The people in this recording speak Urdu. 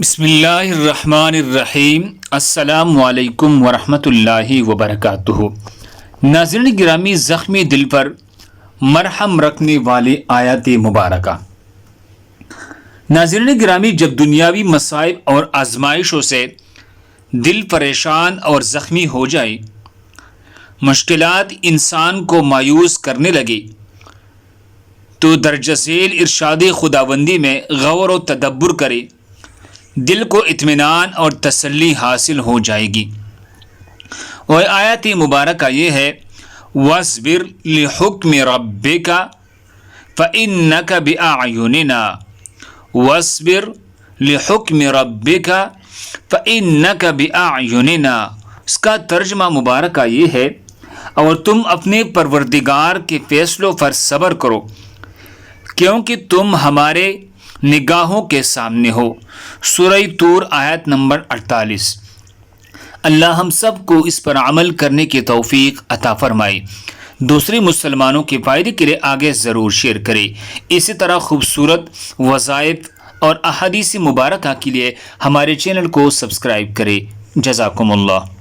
بسم اللہ الرحمن الرحیم۔ السلام علیکم ورحمۃ اللہ وبرکاتہ۔ ناظرین گرامی، زخمی دل پر مرہم رکھنے والی آیات مبارکہ۔ ناظرین گرامی، جب دنیاوی مصائب اور آزمائشوں سے دل پریشان اور زخمی ہو جائے، مشکلات انسان کو مایوس کرنے لگے، تو درج ذیل ارشاد خداوندی میں غور و تدبر کرے، دل کو اطمینان اور تسلی حاصل ہو جائے گی۔ اور آیت مبارکہ یہ ہے، وَاصْبِرْ لِحُکْمِ رَبِّكَ فَإِنَّكَ بِأَعْيُنِنَا وَاصْبِرْ لِحُکْمِ رَبِّكَ فَإِنَّكَ بِأَعْيُنِنَا۔ اس کا ترجمہ مبارکہ یہ ہے، اور تم اپنے پروردگار کے فیصلوں پر صبر کرو، کیونکہ تم ہمارے نگاہوں کے سامنے ہو۔ سورہ طور آیت نمبر 48۔ اللہ ہم سب کو اس پر عمل کرنے کی توفیق عطا فرمائے۔ دوسرے مسلمانوں کے فائدے کے لیے آگے ضرور شیئر کرے۔ اسی طرح خوبصورت وظائف اور احادیث مبارکہ کے لیے ہمارے چینل کو سبسکرائب کرے۔ جزاکم اللہ۔